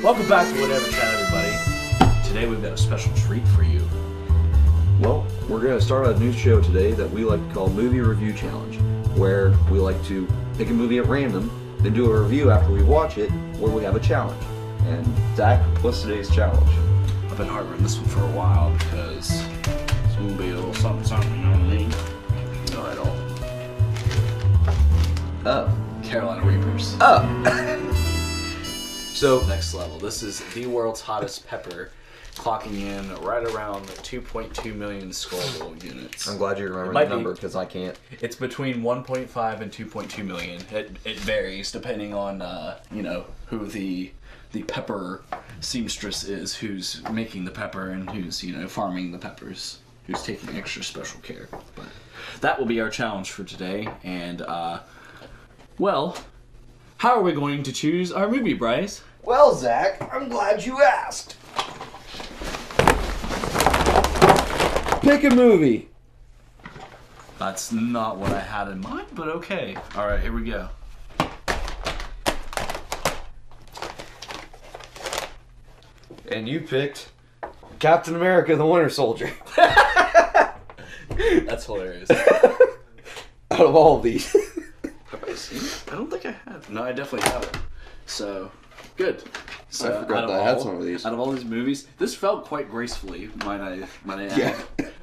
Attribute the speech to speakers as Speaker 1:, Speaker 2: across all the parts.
Speaker 1: Welcome back to Whatever Chat, everybody. Today we've got a special treat for you.
Speaker 2: Well, we're going to start a new show today that we like to call Movie Review Challenge, where we like to pick a movie at random, then do a review after we watch it, where we have a challenge. And Zach, what's today's challenge?
Speaker 1: I've been harboring this one for a while because it's going to be a little something, you know what I mean?
Speaker 2: No, I don't. Oh.
Speaker 1: Carolina Reapers.
Speaker 2: Oh!
Speaker 1: So, next level. This is the world's hottest pepper, clocking in right around 2.2 million Scoville units.
Speaker 2: I'm glad you remember the number because I can't.
Speaker 1: It's between 1.5 and 2.2 million. It varies depending on, who the pepper seamstress is, who's making the pepper and who's, farming the peppers, who's taking extra special care. But that will be our challenge for today. And, how are we going to choose our movie, Bryce?
Speaker 2: Well, Zach, I'm glad you asked. Pick a movie.
Speaker 1: That's not what I had in mind, but okay. Alright, here we go.
Speaker 2: And you picked Captain America the Winter Soldier.
Speaker 1: That's hilarious.
Speaker 2: Out of all of these.
Speaker 1: Have I seen it? I don't think I have. No, I definitely haven't. So, good. So,
Speaker 2: I forgot that I had some of these.
Speaker 1: Out of all these movies, this felt quite gracefully, might I add.
Speaker 2: Yeah.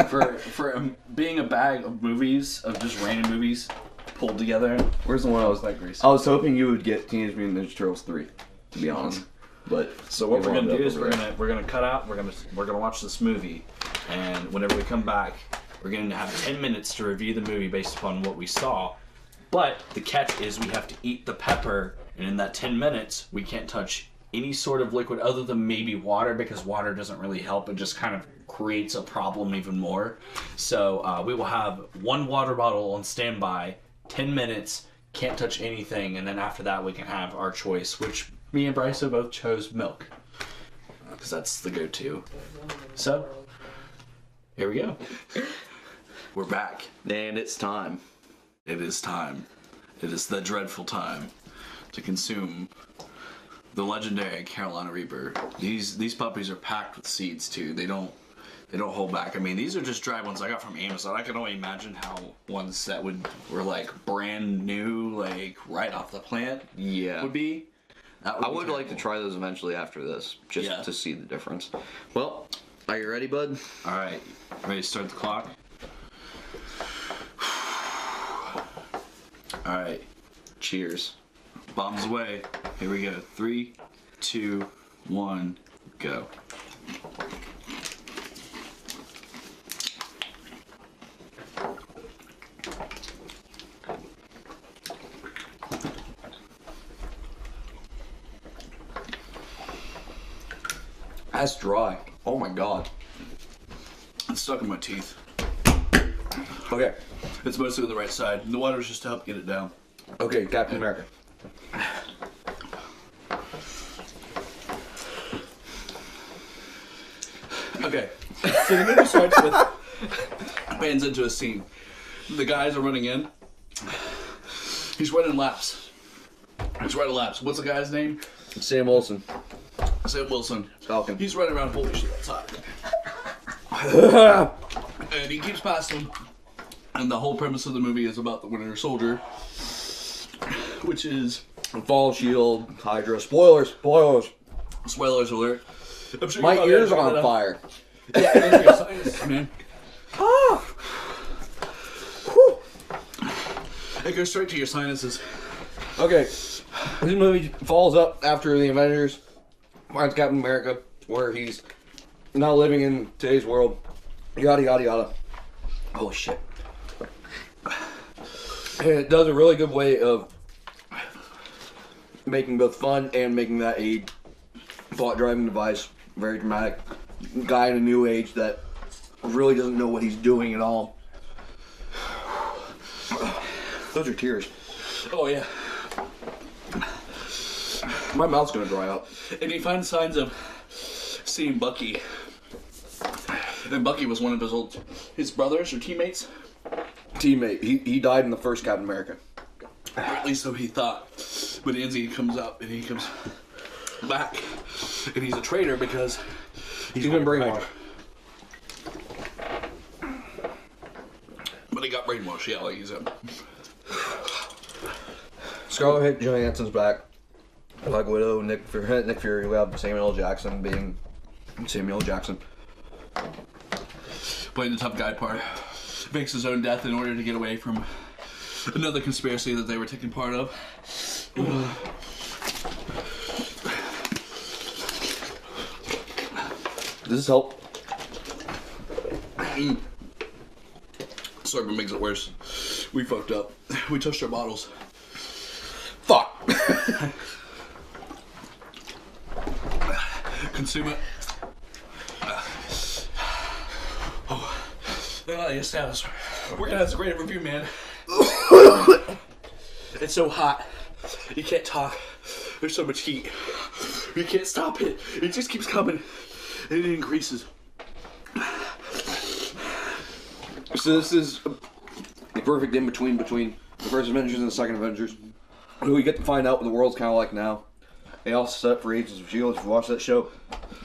Speaker 1: For being a bag of movies, of just random movies pulled together.
Speaker 2: Where's the one I was
Speaker 1: like graceful?
Speaker 2: I was hoping you would get Teenage Mutant Ninja Turtles 3, to be honest. But
Speaker 1: so what we're gonna do is we're gonna cut out. We're gonna watch this movie, and whenever we come back, we're gonna have 10 minutes to review the movie based upon what we saw. But the catch is we have to eat the pepper, and in that 10 minutes, we can't touch any sort of liquid other than maybe water, because water doesn't really help. It just kind of creates a problem even more. So we will have one water bottle on standby, 10 minutes, can't touch anything, and then after that we can have our choice, which me and Bryce both chose milk, because that's the go-to. So, here we go. We're back.
Speaker 2: And it's time.
Speaker 1: It is time. It is the dreadful time to consume the legendary Carolina Reaper. These puppies are packed with seeds too. They don't hold back. I mean, these are just dry ones I got from Amazon. I can only imagine how ones that were like brand new, like right off the plant, would be.
Speaker 2: I would like to try those eventually after this, just to see the difference. Well, are you ready, bud?
Speaker 1: All right, ready to start the clock? All right, cheers. Bombs away. Here we go. 3, 2, 1, go.
Speaker 2: That's dry. Oh my god.
Speaker 1: It's stuck in my teeth.
Speaker 2: Okay.
Speaker 1: It's mostly on the right side. The water's just to help get it down.
Speaker 2: Okay, Captain America.
Speaker 1: Okay. So the movie starts with pans into a scene. The guys are running in. He's running laps. He's running laps. What's the guy's name?
Speaker 2: Sam Wilson.
Speaker 1: Sam Wilson.
Speaker 2: Falcon.
Speaker 1: He's running around, holy shit, that's hot. And he keeps past him. And the whole premise of the movie is about the Winter Soldier, which is
Speaker 2: Fall Shield, Hydra. Spoilers.
Speaker 1: spoilers alert. I'm sure
Speaker 2: My ears are on fire.
Speaker 1: Yeah, it is your sinus, man. It goes straight to your sinuses.
Speaker 2: Okay. This movie follows up after the Avengers. Finds Captain America, where he's now living in today's world. Yada yada yada. Oh shit. And it does a really good way of making both fun and making that a thought driving device. Very dramatic. Guy in a new age that really doesn't know what he's doing at all. Those are tears.
Speaker 1: Oh yeah.
Speaker 2: My mouth's gonna dry up.
Speaker 1: And he finds signs of seeing Bucky. And Bucky was one of his brothers or teammates.
Speaker 2: Teammate. He died in the first Captain America.
Speaker 1: Or at least so he thought. But Andy comes up and he comes back.
Speaker 3: And he's a traitor because
Speaker 2: He's been brainwashed.
Speaker 3: But he got brainwashed, yeah, like you said.
Speaker 2: Scarlett Johansson's back. Black Widow, Nick Fury. We have Samuel L. Jackson being Samuel L. Jackson.
Speaker 3: Playing the tough guy part. Fakes his own death in order to get away from another conspiracy that they were taking part of.
Speaker 2: Does this help?
Speaker 3: Sorry, but makes it worse. We fucked up. We touched our bottles.
Speaker 2: Fuck!
Speaker 3: Consume it. Yes, Alice. We're gonna have a great review, man. It's so hot. You can't talk. There's so much heat. You can't stop it. It just keeps coming. And it increases.
Speaker 2: So this is the perfect in-between between the first Avengers and the second Avengers. We get to find out what the world's kind of like now. They all set up for Agents of S.H.I.E.L.D. If you watch that show,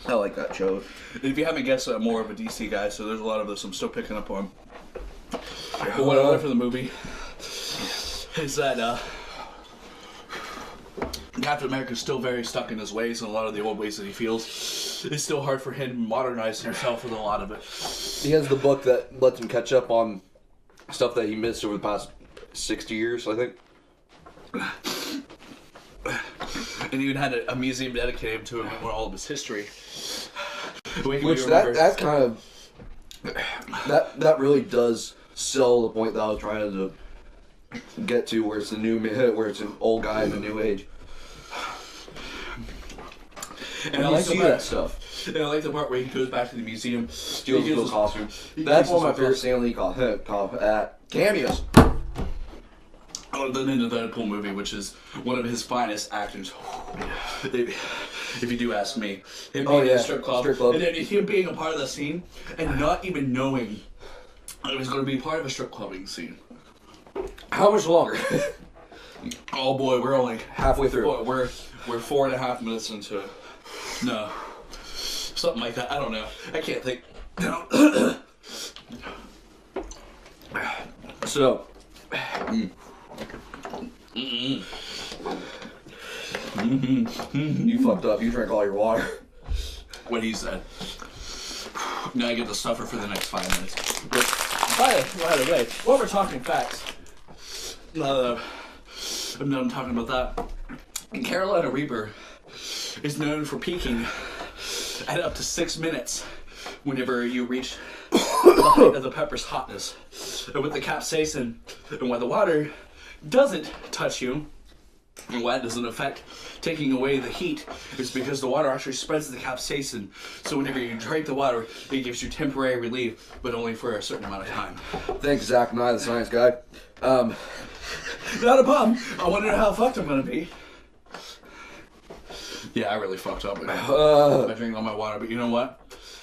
Speaker 2: I like that show.
Speaker 3: If you haven't guessed, I'm more of a DC guy, so there's a lot of this I'm still picking up on. But what I learned from the movie is that Captain America's still very stuck in his ways, and a lot of the old ways that he feels. It's still hard for him to modernize himself with a lot of it.
Speaker 2: He has the book that lets him catch up on stuff that he missed over the past 60 years, I think.
Speaker 3: And even had a museum dedicated to him and all of his history.
Speaker 2: Which that kind of that really does sell the point that I was trying to get to, where it's where it's an old guy in a new age.
Speaker 3: And I like that stuff. And I like the part where he goes back to the museum,
Speaker 2: Steals those costumes. That's one of my favorite Stan Lee cameos.
Speaker 3: Oh, the Deadpool movie, which is one of his finest actors. If you do ask me. Him being in a strip club. And then him being a part of the scene and not even knowing it was going to be part of a strip clubbing scene.
Speaker 2: How much longer?
Speaker 3: Oh boy, we're only
Speaker 2: halfway through.
Speaker 3: We're 4.5 minutes into it. No. Something like that. I don't know. I can't think. No.
Speaker 2: So. You fucked up. You drank all your water.
Speaker 3: What he said. Now I get to suffer for the next 5 minutes. By the way, while we're talking facts, I'm done talking about that. Carolina Reaper is known for peaking at up to 6 minutes whenever you reach the height of the pepper's hotness. And with the capsaicin, and why the water doesn't touch you, and why it doesn't affect taking away the heat, is because the water actually spreads the capsaicin. So whenever you drink the water, it gives you temporary relief, but only for a certain amount of time.
Speaker 2: Thanks, Zach Nye, the science guy.
Speaker 3: Not a problem. I wonder how fucked I'm gonna be. Yeah, I really fucked up by drinking all my water, but you know what?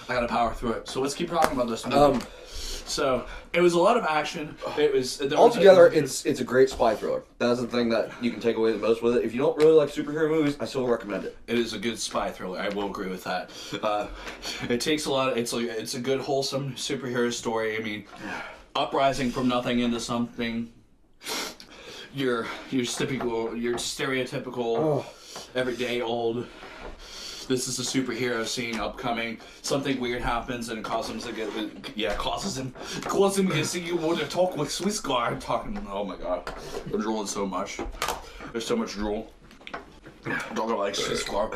Speaker 3: I gotta power through it. So let's keep talking about this movie. So it was a lot of action. It was
Speaker 2: altogether, it's a great spy thriller. That's the thing that you can take away the most with it. If you don't really like superhero movies, I still recommend it.
Speaker 3: It is a good spy thriller. I will agree with that. It takes a lot. It's a good wholesome superhero story. I mean, uprising from nothing into something. Your stereotypical everyday old. This is a superhero scene upcoming. Something weird happens and causes him to get see you want to talk with Swiss guy. I'm talking. Oh my god, I'm drooling so much. There's so much drool. Talking like Swiss guy.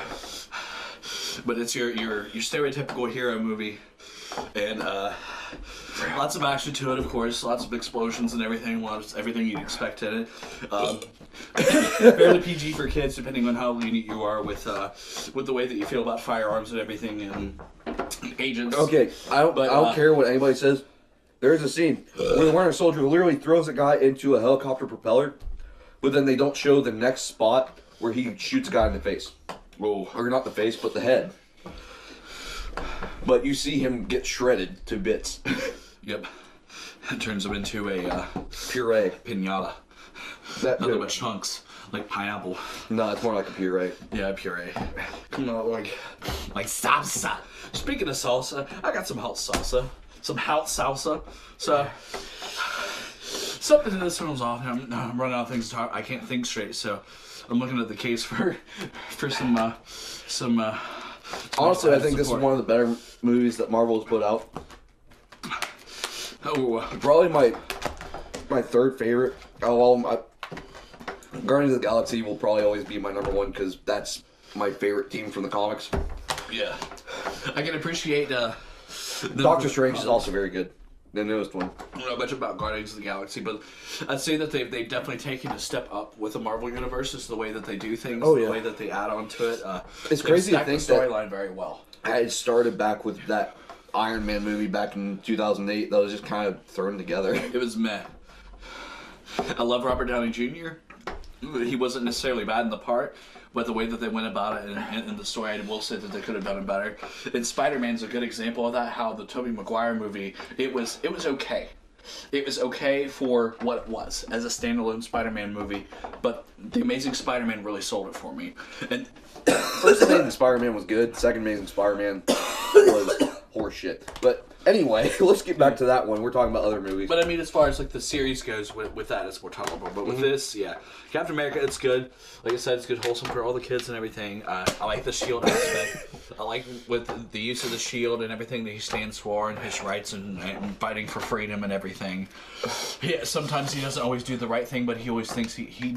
Speaker 3: But it's your stereotypical hero movie, and lots of action to it, of course. Lots of explosions and everything. Everything you'd expect in it. Fairly PG for kids, depending on how lenient you are with the way that you feel about firearms and everything and agents.
Speaker 2: Okay, I don't care what anybody says. There's a scene where the Winter Soldier literally throws a guy into a helicopter propeller, but then they don't show the next spot where he shoots a guy in the face.
Speaker 3: Oh.
Speaker 2: Or not the face, but the head. But you see him get shredded to bits.
Speaker 3: Yep. It turns him into a
Speaker 2: puree
Speaker 3: pinata.
Speaker 2: That
Speaker 3: Nothing but chunks. like pineapple.
Speaker 2: No, it's more like a puree.
Speaker 3: Yeah, puree. Come on, like salsa. Speaking of salsa, I got some hot salsa. Some hot salsa. So, something this film's off. I'm running out of things to talk. I can't think straight, so I'm looking at the case for some.
Speaker 2: Honestly, I think this is one of the better movies that Marvel has put out.
Speaker 3: Oh,
Speaker 2: Probably my third favorite. Guardians of the Galaxy will probably always be my number one because that's my favorite team from the comics.
Speaker 3: yeah. I can appreciate
Speaker 2: Doctor Strange is also very good. The newest one.
Speaker 3: I don't know much about Guardians of the Galaxy, but I'd say that they've definitely taken a step up with the Marvel Universe. Is the way that they do things, the way that they add on to it.
Speaker 2: It's crazy to think
Speaker 3: the storyline very well.
Speaker 2: I started back with that Iron Man movie back in 2008 that was just kind of thrown together.
Speaker 3: It was meh. I love Robert Downey Jr. He wasn't necessarily bad in the part, but the way that they went about it and the story, I will say that they could have done it better. And Spider-Man's a good example of that. How the Tobey Maguire movie, it was okay. It was okay for what it was as a standalone Spider-Man movie, but The Amazing Spider-Man really sold it for me. And
Speaker 2: First Amazing Spider-Man was good. Second Amazing Spider-Man was horseshit. But anyway, let's get back to that one. We're talking about other movies.
Speaker 3: But I mean, as far as like the series goes, with that, it's more tolerable. But with this, yeah, Captain America, it's good. Like I said, it's good, wholesome for all the kids and everything. I like the shield aspect. I like with the use of the shield and everything that he stands for and his rights and fighting for freedom and everything. Yeah, sometimes he doesn't always do the right thing, but he always thinks he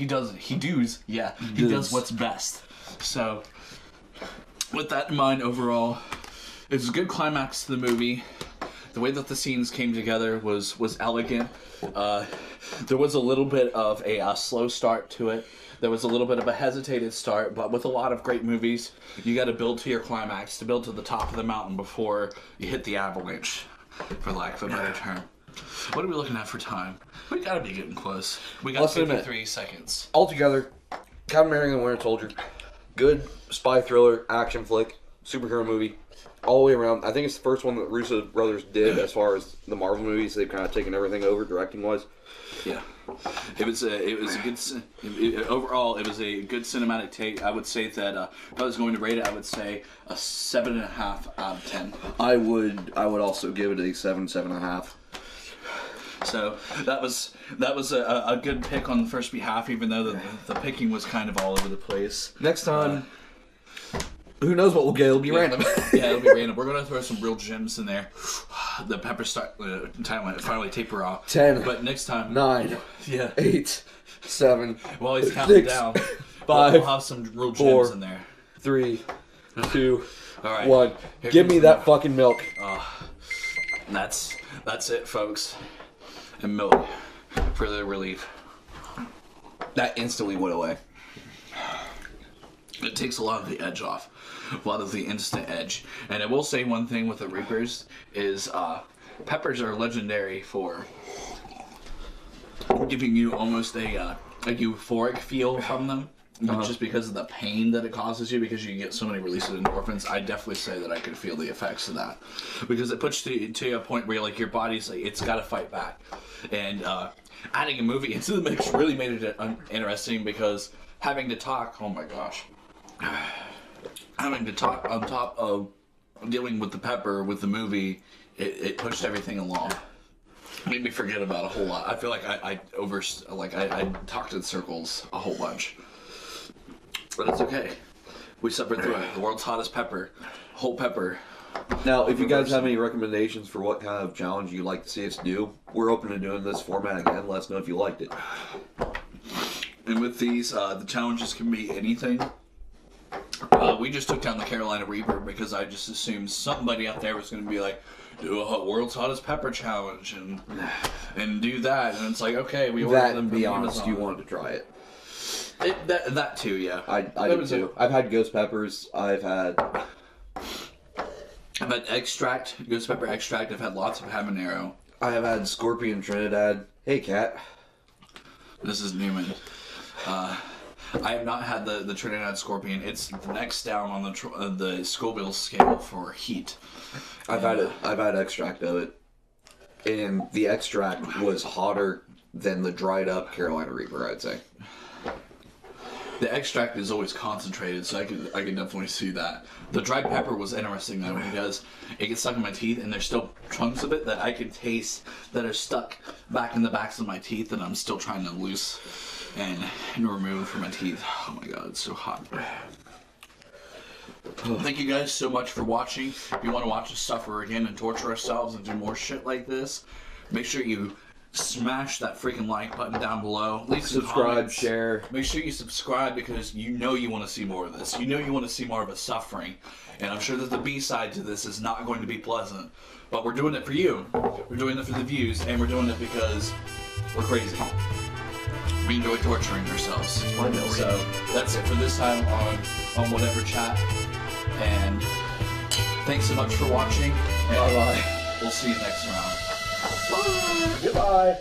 Speaker 3: does what's best. So, with that in mind, overall, it's a good climax to the movie. The way that the scenes came together was elegant. There was a little bit of a slow start to it. There was a little bit of a hesitated start, but with a lot of great movies, you got to build to your climax, to build to the top of the mountain before you hit the avalanche, for lack of a better term. What are we looking at for time? We got to be getting close. We got 53 seconds.
Speaker 2: Altogether, Captain America and the Winter Soldier, good spy thriller, action flick, superhero movie. All the way around. I think it's the first one that Russo brothers did as far as the Marvel movies. They've kind of taken everything over directing wise.
Speaker 3: Yeah, it was a good overall. It was a good cinematic take. I would say that if I was going to rate it, I would say a 7.5 out of 10.
Speaker 2: I would also give it a 7.5.
Speaker 3: So that was a good pick on the first behalf, even though the picking was kind of all over the place.
Speaker 2: Next time. Who knows what we'll get? It'll be random.
Speaker 3: Yeah, it'll be random. We're going to throw some real gems in there. The pepper time finally taper off.
Speaker 2: 10.
Speaker 3: But next time.
Speaker 2: 9.
Speaker 3: Yeah.
Speaker 2: 8. 7.
Speaker 3: While he's counting down.
Speaker 2: 5.
Speaker 3: We'll have some real gems
Speaker 2: 4,
Speaker 3: in there.
Speaker 2: 3. 2.
Speaker 3: All right.
Speaker 2: 1. Give me that fucking milk.
Speaker 3: That's it, folks. And milk for the relief.
Speaker 2: That instantly went away.
Speaker 3: It takes a lot of the edge off. A lot of the instant edge. And I will say one thing with the Reapers is peppers are legendary for giving you almost a euphoric feel from them. Just because of the pain that it causes you, because you get so many releases of endorphins. I definitely say that I could feel the effects of that, because it puts you to a point where like your body's like, it's got to fight back. And adding a movie into the mix really made it interesting, because having to talk, oh my gosh, having to talk on top of dealing with the pepper with the movie, it pushed everything along. Made me forget about a whole lot. I feel like I talked in circles a whole bunch. But it's okay. We suffered through it. The world's hottest pepper. Whole pepper.
Speaker 2: Now, if you guys have any recommendations for what kind of challenge you'd like to see us do, we're open to doing this format again. Let us know if you liked it.
Speaker 3: And with these, the challenges can be anything. We just took down the Carolina Reaper because I just assumed somebody out there was going to be like, do a world's hottest pepper challenge and do that. And it's like, okay, we ordered them from
Speaker 2: honest,
Speaker 3: Amazon.
Speaker 2: you wanted to try it.
Speaker 3: That too, yeah.
Speaker 2: I do too. I've had ghost peppers. I've had
Speaker 3: extract, ghost pepper extract. I've had lots of habanero.
Speaker 2: I have had scorpion Trinidad. Hey, cat.
Speaker 3: This is Newman. I have not had the Trinidad Scorpion. It's the next down on the Scoville scale for heat.
Speaker 2: I've had extract of it, and the extract was hotter than the dried up Carolina Reaper, I'd say.
Speaker 3: The extract is always concentrated, so I can definitely see that. The dried pepper was interesting though, because it gets stuck in my teeth, and there's still chunks of it that I can taste that are stuck back in the backs of my teeth that I'm still trying to loose and remove from my teeth. Oh my god, it's so hot. Thank you guys so much for watching. If you want to watch us suffer again and torture ourselves and do more shit like this, make sure you smash that freaking like button down below. Leave some
Speaker 2: Subscribe,
Speaker 3: comments.
Speaker 2: share.
Speaker 3: Make sure you subscribe, because you know you want to see more of this. You know you want to see more of us suffering. And I'm sure that the B-side to this is not going to be pleasant. But we're doing it for you. We're doing it for the views, and we're doing it because we're crazy. We enjoy torturing ourselves. So that's it for this time on Whatever Chat. And thanks so much for watching. Bye-bye. We'll see you next round.
Speaker 2: Goodbye.